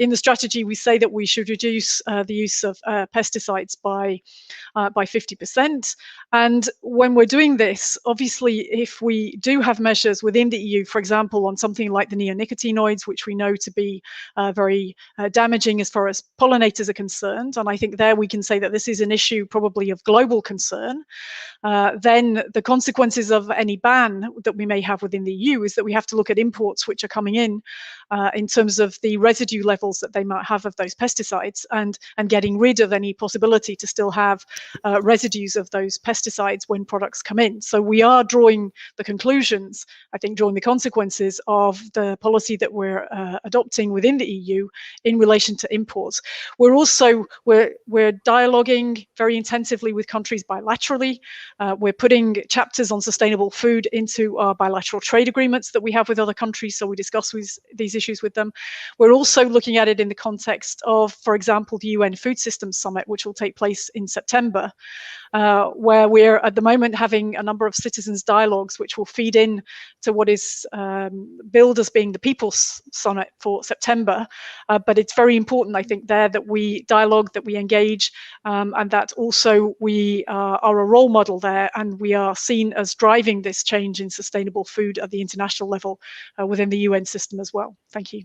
in the strategy we say that we should reduce the use of pesticides by 50%. And when we're doing this, obviously, if we do have measures within the EU, for example, on something like the neonicotinoids, which we know to be very damaging as far as pollinators are concerned, and I think there we can say that this is an issue probably of global concern, then the consequences of any ban that we may have within the EU is that we have to look at imports which are coming in terms of the residue levels that they might have of those pesticides, and getting rid of any possibility to still have residues of those pesticides when products come in. So we are drawing the conclusions, I think drawing the consequences of the policy that we're adopting within the EU in relation to imports. We're also, we're dialoguing very intensively with countries bilaterally. We're putting chapters on sustainable food into our bilateral trade agreements that we have with other countries, so we discuss these issues with them. We're also looking at it in the context of, for example, the UN Food Systems Summit, which will take place in September, where we're at the moment having a number of citizens' dialogues, which will feed in to what is billed as being the People's Summit for September. But it's very important, I think, there that we dialogue, that we engage, and that also we are a role model there, and we are seen as driving this change in sustainable food at the international level within the UN system as well. Thank you.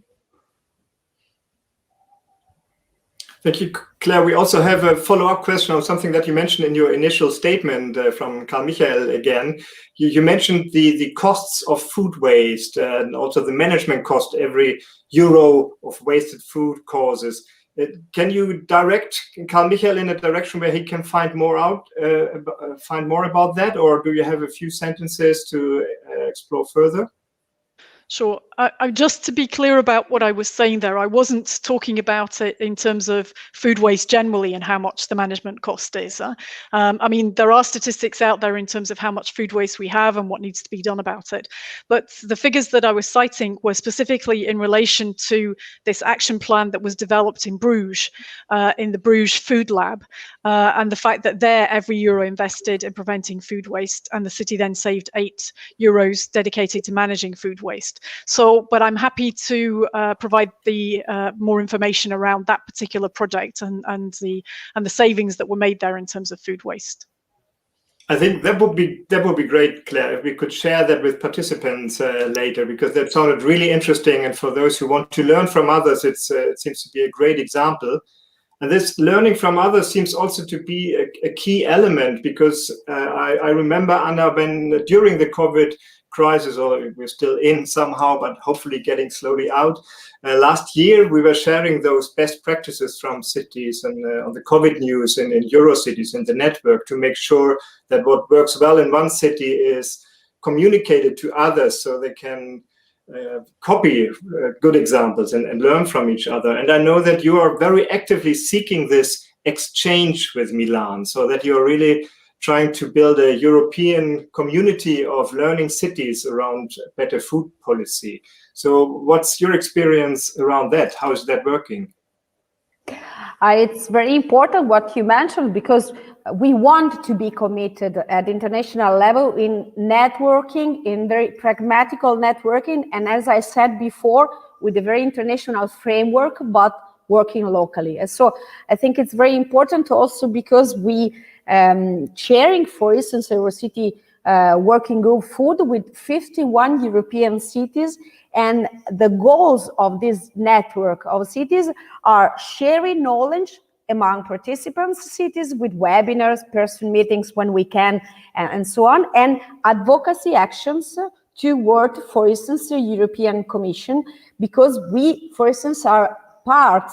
Thank you, Claire. We also have a follow-up question on something that you mentioned in your initial statement from Carl Michael again. You mentioned the costs of food waste and also the management cost every euro of wasted food causes. Can you direct Carl Michael in a direction where he can find more about that, or do you have a few sentences to explore further? Sure. Just to be clear about what I was saying there, I wasn't talking about it in terms of food waste generally and how much the management cost is. I mean, there are statistics out there in terms of how much food waste we have and what needs to be done about it. But the figures that I was citing were specifically in relation to this action plan that was developed in Bruges, in the Bruges Food Lab, and the fact that there every euro invested in preventing food waste, and the city then saved €8 dedicated to managing food waste. So, but I'm happy to provide the more information around that particular project and the savings that were made there in terms of food waste. I think that would be great, Claire, if we could share that with participants later, because that sounded really interesting. And for those who want to learn from others, it seems to be a great example. And this learning from others seems also to be a key element, because I remember, Anna, when during the COVID crisis, or we're still in somehow, but hopefully getting slowly out, last year we were sharing those best practices from cities and on the COVID news in Eurocities in the network, to make sure that what works well in one city is communicated to others so they can copy good examples and learn from each other. And I know that you are very actively seeking this exchange with Milan, so that you're really trying to build a European community of learning cities around better food policy. So what's your experience around that? How is that working? It's very important what you mentioned, because we want to be committed at international level in networking, in very pragmatical networking, and as I said before, with a very international framework, but working locally. And so I think it's very important also because we chairing, for instance, Eurocity working group food with 51 European cities, and the goals of this network of cities are sharing knowledge, among participants cities with webinars, person meetings when we can, and so on, and advocacy actions toward, for instance, the European Commission, because we, for instance, are part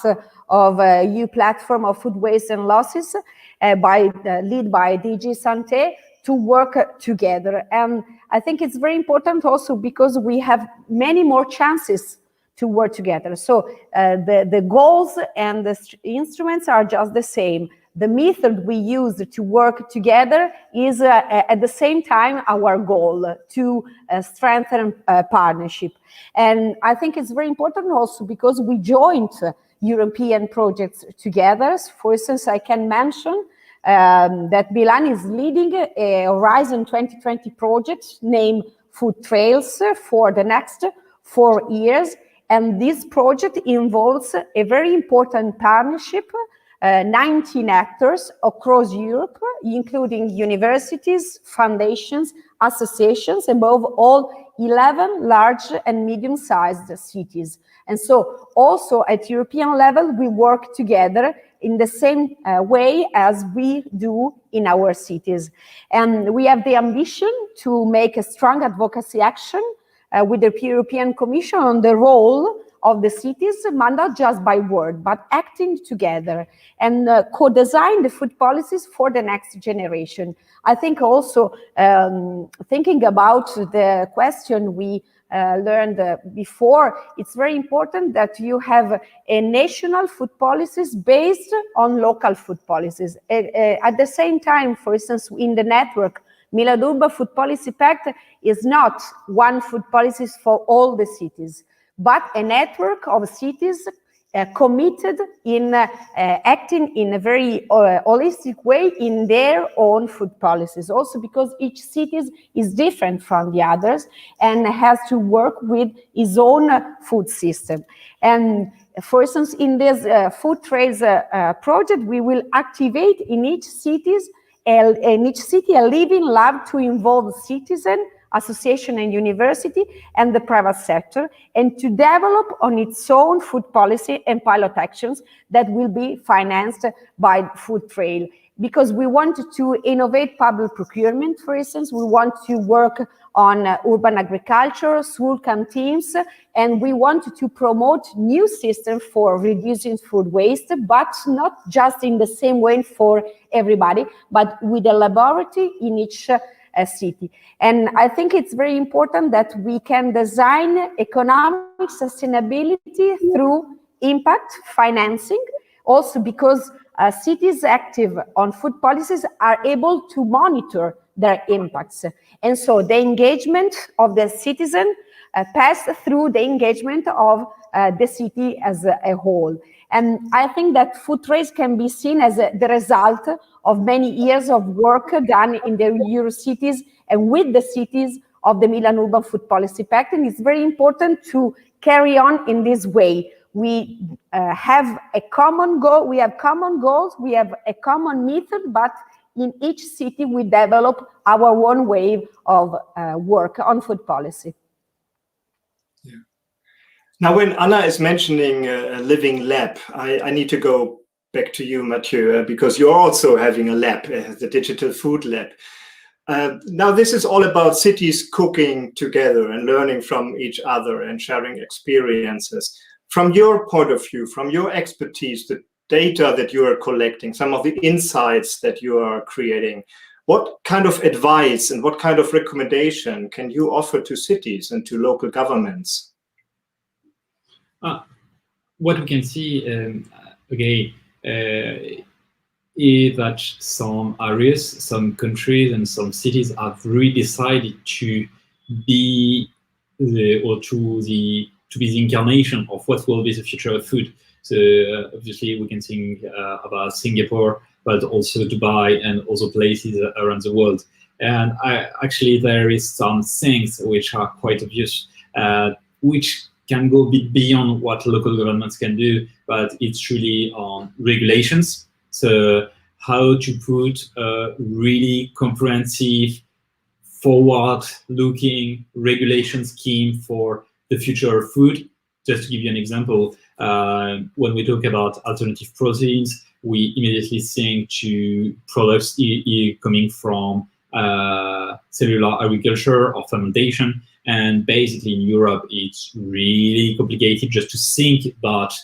of a EU platform of food waste and losses led by DG Santé, to work together. And I think it's very important also because we have many more chances to work together. So the goals and the instruments are just the same. The method we use to work together is at the same time our goal to strengthen partnership. And I think it's very important also because we joined European projects together. For instance, I can mention that Milan is leading a Horizon 2020 project named Food Trails for the next 4 years. And this project involves a very important partnership, 19 actors across Europe, including universities, foundations, associations, above all 11 large and medium-sized cities. And so also at European level, we work together in the same way as we do in our cities. And we have the ambition to make a strong advocacy action with the European Commission on the role of the cities, but not just by word, but acting together and co-design the food policies for the next generation. I think also thinking about the question we learned before, it's very important that you have a national food policies based on local food policies. At the same time, for instance, in the network, Milan Urban Food Policy Pact is not one food policy for all the cities, but a network of cities committed in acting in a very holistic way in their own food policies. Also because each city is different from the others and has to work with its own food system. And for instance, in this food trails project, we will activate in each city a living lab to involve citizens, association and university and the private sector, and to develop on its own food policy and pilot actions that will be financed by Food Trail. Because we want to innovate public procurement, for instance, we want to work on urban agriculture, school canteens, and we want to promote new systems for reducing food waste, but not just in the same way for everybody, but with a laboratory in each city. And I think it's very important that we can design economic sustainability through impact financing, also because cities active on food policies are able to monitor their impacts. And so the engagement of the citizen pass through the engagement of the city as a whole. And I think that food trails can be seen as the result of many years of work done in the Euro cities and with the cities of the Milan Urban Food Policy Pact. And it's very important to carry on in this way. We have a common goal, we have common goals, we have a common method, but in each city we develop our own way of work on food policy. Yeah. Now, when Anna is mentioning a living lab, I need to go back to you, Mathieu, because you're also having a lab, the Digital Food Lab. Now, this is all about cities cooking together and learning from each other and sharing experiences. From your point of view, from your expertise, the data that you are collecting, some of the insights that you are creating, what kind of advice and what kind of recommendation can you offer to cities and to local governments? What we can see, is that some areas, some countries and some cities have really decided to be the incarnation of what will be the future of food. So obviously we can think about Singapore, but also Dubai and other places around the world. And actually there is some things which are quite obvious, which can go a bit beyond what local governments can do, but it's really on regulations. So how to put a really comprehensive, forward-looking regulation scheme for the future of food. Just to give you an example, when we talk about alternative proteins, we immediately think to products coming from cellular agriculture or fermentation. And basically in Europe, it's really complicated just to think about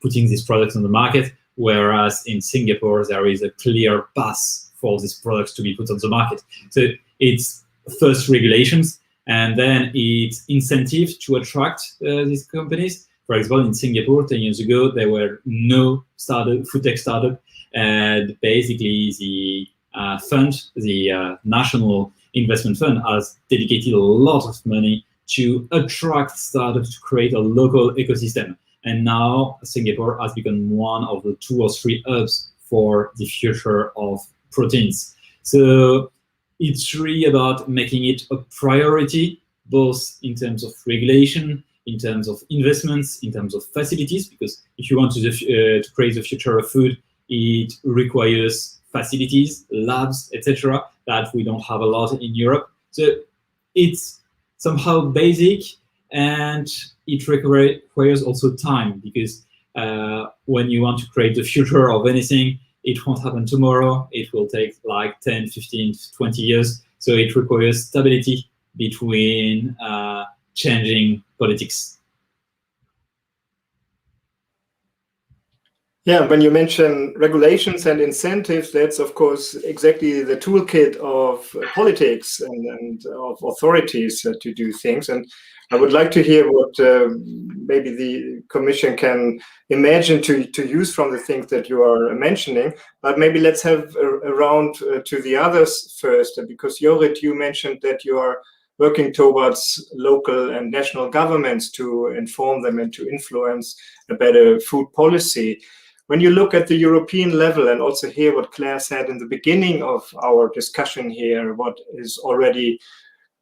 putting these products on the market, whereas in Singapore, there is a clear path for these products to be put on the market. So it's first regulations, and then it's incentive to attract these companies. For example, in Singapore, 10 years ago, there were no food tech startup, and basically the fund, the National Investment Fund, has dedicated a lot of money to attract startups to create a local ecosystem. And now Singapore has become one of the 2 or 3 hubs for the future of proteins. So it's really about making it a priority, both in terms of regulation, in terms of investments, in terms of facilities, because if you want to create the future of food, it requires facilities, labs, etc., that we don't have a lot in Europe. So it's somehow basic, and it requires also time, because when you want to create the future of anything, it won't happen tomorrow. It will take like 10, 15, 20 years. So it requires stability between changing politics. Yeah, when you mention regulations and incentives, that's of course exactly the toolkit of politics and of authorities to do things. And I would like to hear what maybe the Commission can imagine to use from the things that you are mentioning. But maybe let's have a round to the others first, because Jorrit, you mentioned that you are working towards local and national governments to inform them and to influence a better food policy. When you look at the European level and also hear what Claire said in the beginning of our discussion here, what is already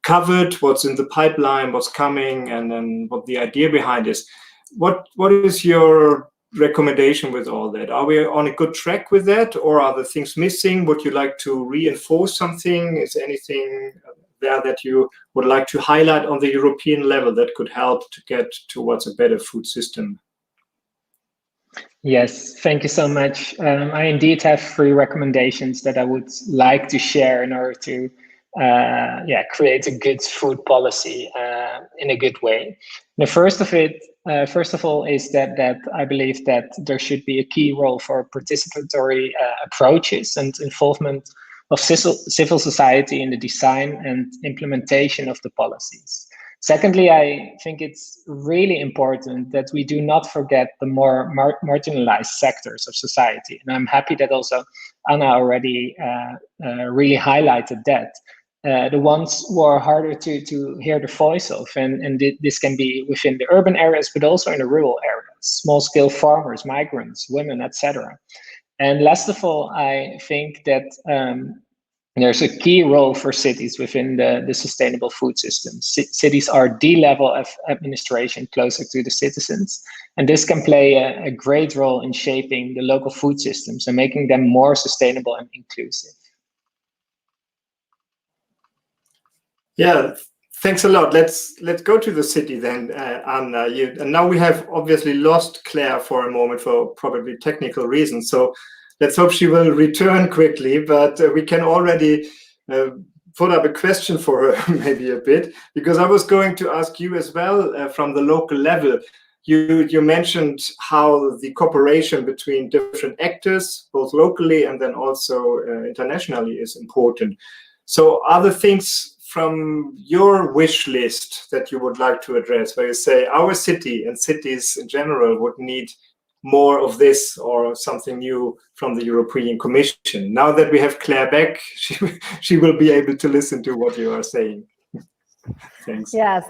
covered, what's in the pipeline, what's coming, and then what the idea behind is, what is your recommendation with all that? Are we on a good track with that, or are there things missing? Would you like to reinforce something? Is there anything there that you would like to highlight on the European level that could help to get towards a better food system? Yes, thank you so much. I indeed have 3 recommendations that I would like to share in order to create a good food policy in a good way. The first of all, is that I believe that there should be a key role for participatory approaches and involvement of civil society in the design and implementation of the policies. Secondly, I think it's really important that we do not forget the more marginalized sectors of society. And I'm happy that also Anna already really highlighted that. The ones who are harder to hear the voice of. And this can be within the urban areas, but also in the rural areas, small-scale farmers, migrants, women, etc. And last of all, I think that there's a key role for cities within the sustainable food system. Cities are the level of administration closer to the citizens, and this can play a great role in shaping the local food systems and making them more sustainable and inclusive. Yeah, thanks a lot. Let's go to the city then, Anna. And now we have obviously lost Claire for a moment for probably technical reasons. So let's hope she will return quickly, but we can already put up a question for her maybe a bit, because I was going to ask you as well from the local level. You mentioned how the cooperation between different actors, both locally and then also internationally, is important. So are there things from your wish list that you would like to address, where you say our city and cities in general would need more of this or something new from the European Commission? Now that we have Claire back, she will be able to listen to what you are saying. Thanks. Yes,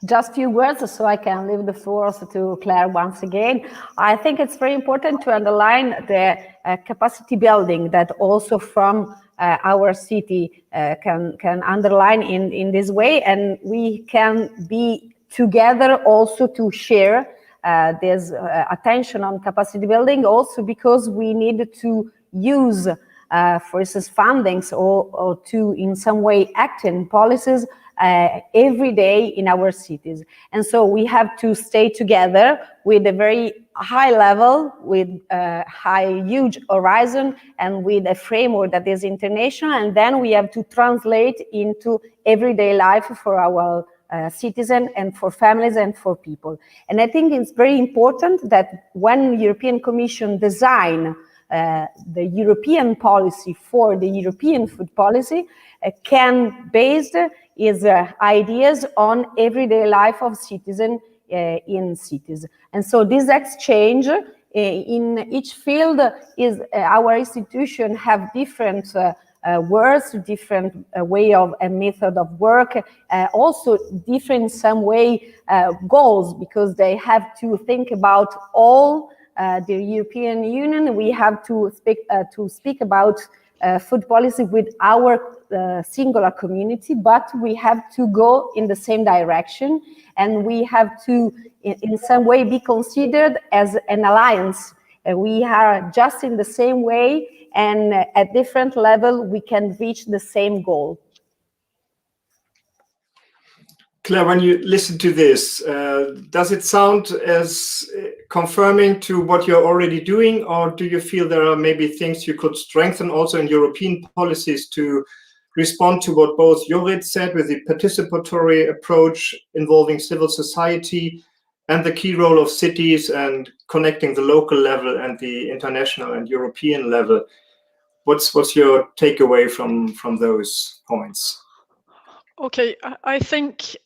just a few words so I can leave the floor to Claire once again. I think it's very important to underline the capacity building that also from our city can underline in this way, and we can be together also to share this attention on capacity building, also because we need to use, for instance, fundings or to in some way act in policies every day in our cities. And so we have to stay together with a very high level, with a huge horizon, and with a framework that is international, and then we have to translate into everyday life for our citizens and for families and for people. And I think it's very important that when the European Commission design the European policy for the European food policy, can base its ideas on everyday life of citizens in cities. And so this exchange in each field is our institution have different words, different way of a method of work, also different in some way goals, because they have to think about all the European Union. We have to speak about food policy with our singular community, but we have to go in the same direction, and we have to in some way be considered as an alliance. We are just in the same way, and at different level we can reach the same goal. Claire, when you listen to this, does it sound as confirming to what you're already doing, or do you feel there are maybe things you could strengthen also in European policies to respond to what both Jorrit said with the participatory approach involving civil society and the key role of cities and connecting the local level and the international and European level? What's your takeaway from those points? Okay, I think,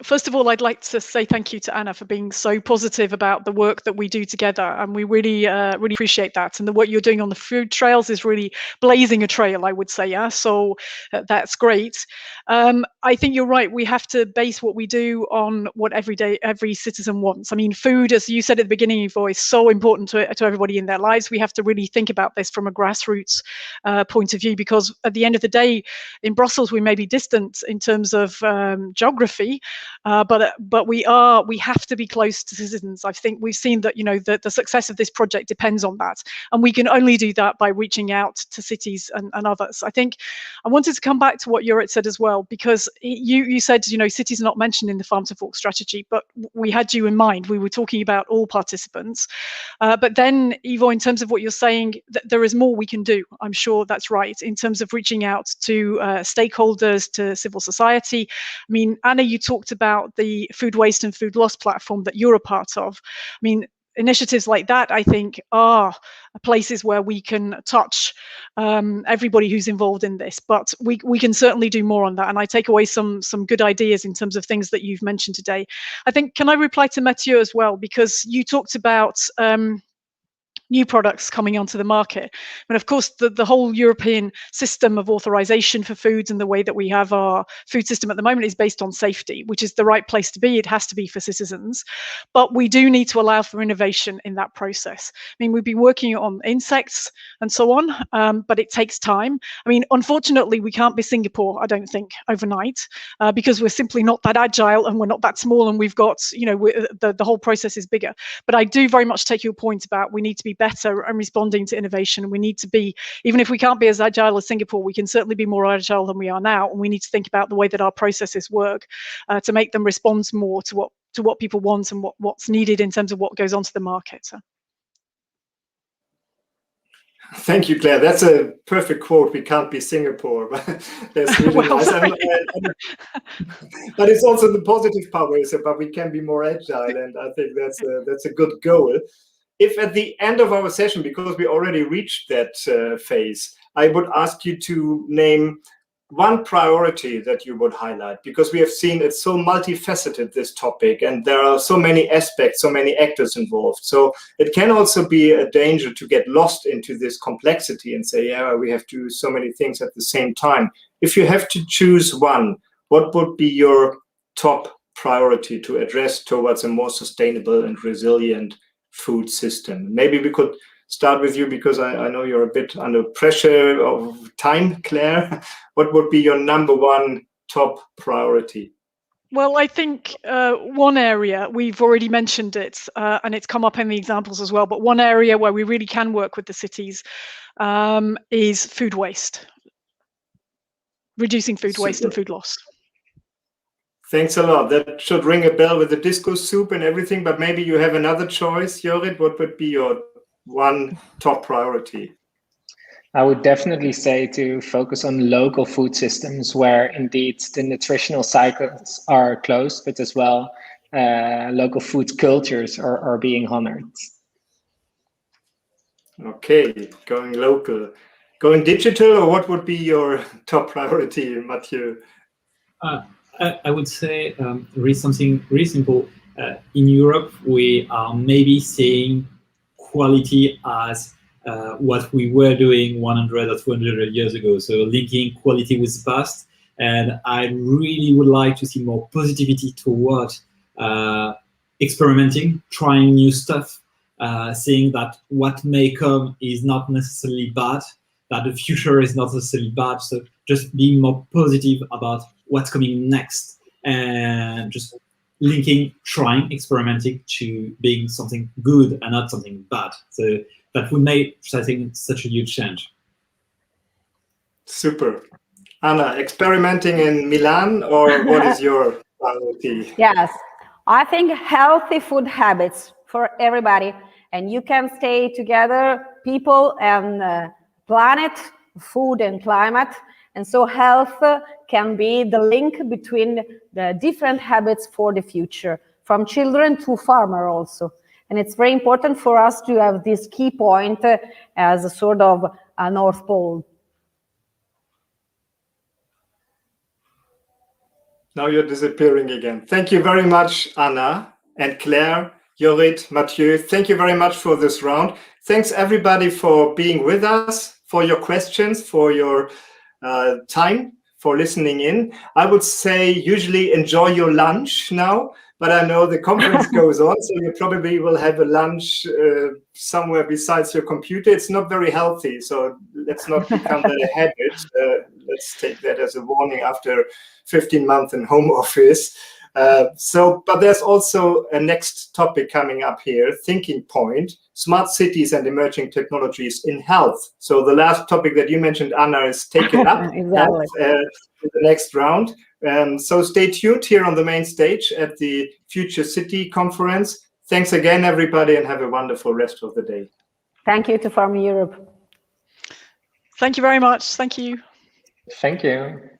first of all, I'd like to say thank you to Anna for being so positive about the work that we do together. And we really appreciate that. And the work you're doing on the food trails is really blazing a trail, I would say. Yeah, so that's great. I think you're right. We have to base what we do on what every citizen wants. I mean, food, as you said at the beginning of your voice, so important to everybody in their lives. We have to really think about this from a grassroots point of view, because at the end of the day, in Brussels, we may be distant in terms of geography, but we have to be close to citizens. I think we've seen that, you know, the success of this project depends on that, and we can only do that by reaching out to cities and others. I think I wanted to come back to what Jorrit said as well, because you said, you know, cities are not mentioned in the Farm to Fork strategy, but we had you in mind. We were talking about all participants, but then Ivo, in terms of what you're saying, there is more we can do. I'm sure that's right, in terms of reaching out to stakeholders, to civil society. I mean, Anna, you talked about the food waste and food loss platform that you're a part of. I mean, initiatives like that, I think, are places where we can touch everybody who's involved in this, but we can certainly do more on that. And I take away some good ideas in terms of things that you've mentioned today. I think, can I reply to Mathieu as well, because you talked about new products coming onto the market. And of course, the whole European system of authorization for foods and the way that we have our food system at the moment is based on safety, which is the right place to be. It has to be for citizens. But we do need to allow for innovation in that process. I mean, we've been working on insects and so on, but it takes time. I mean, unfortunately, we can't be Singapore, I don't think, overnight, because we're simply not that agile and we're not that small, and we've got, you know, the whole process is bigger. But I do very much take your point about we need to be better and responding to innovation. We need to be, even if we can't be as agile as Singapore, we can certainly be more agile than we are now. And we need to think about the way that our processes work to make them respond more to what people want and what's needed in terms of what goes onto the market. So. Thank you, Claire. That's a perfect quote. We can't be Singapore. That's really well, nice. But it's also the positive power, but we can be more agile, and I think that's a good goal. If at the end of our session, because we already reached that phase, I would ask you to name one priority that you would highlight, because we have seen it's so multifaceted, this topic, and there are so many aspects, so many actors involved. So it can also be a danger to get lost into this complexity and say, yeah, we have to do so many things at the same time. If you have to choose one, what would be your top priority to address towards a more sustainable and resilient food system? Maybe we could start with you, because I know you're a bit under pressure of time, Claire. What would be your number one top priority? Well, I think one area, we've already mentioned it, and it's come up in the examples as well, but one area where we really can work with the cities is food waste, reducing food waste and food loss. Thanks a lot. That should ring a bell with the disco soup and everything, but maybe you have another choice, Jorrit. What would be your one top priority? I would definitely say to focus on local food systems where indeed the nutritional cycles are close, but as well local food cultures are being honored. Okay, going local. Going digital, or what would be your top priority, Mathieu? I would say really something really simple. In Europe, we are maybe seeing quality as what we were doing 100 or 200 years ago. So linking quality with the past. And I really would like to see more positivity toward experimenting, trying new stuff, seeing that what may come is not necessarily bad, that the future is not necessarily bad. So just being more positive about what's coming next and just linking, trying, experimenting to being something good and not something bad. So that would make, I think, such a huge change. Super. Anna, experimenting in Milan, or what is your priority? Yes, I think healthy food habits for everybody, and you can stay together, people and planet, food and climate. And so health can be the link between the different habits for the future, from children to farmer also. And it's very important for us to have this key point as a sort of a North Pole. Now you're disappearing again. Thank you very much, Anna and Claire, Jorrit, Mathieu. Thank you very much for this round. Thanks everybody for being with us, for your questions, for your time, for listening in. I would say usually enjoy your lunch now, but I know the conference goes on, so you probably will have a lunch somewhere besides your computer. It's not very healthy, so let's not become that a habit. Let's take that as a warning after 15 months in home office. But there's also a next topic coming up here, thinking point, smart cities and emerging technologies in health. So the last topic that you mentioned, Anna, is taken up Exactly. in the next round. So stay tuned here on the main stage at the Future City Conference. Thanks again, everybody, and have a wonderful rest of the day. Thank you to Farm Europe. Thank you very much. Thank you. Thank you.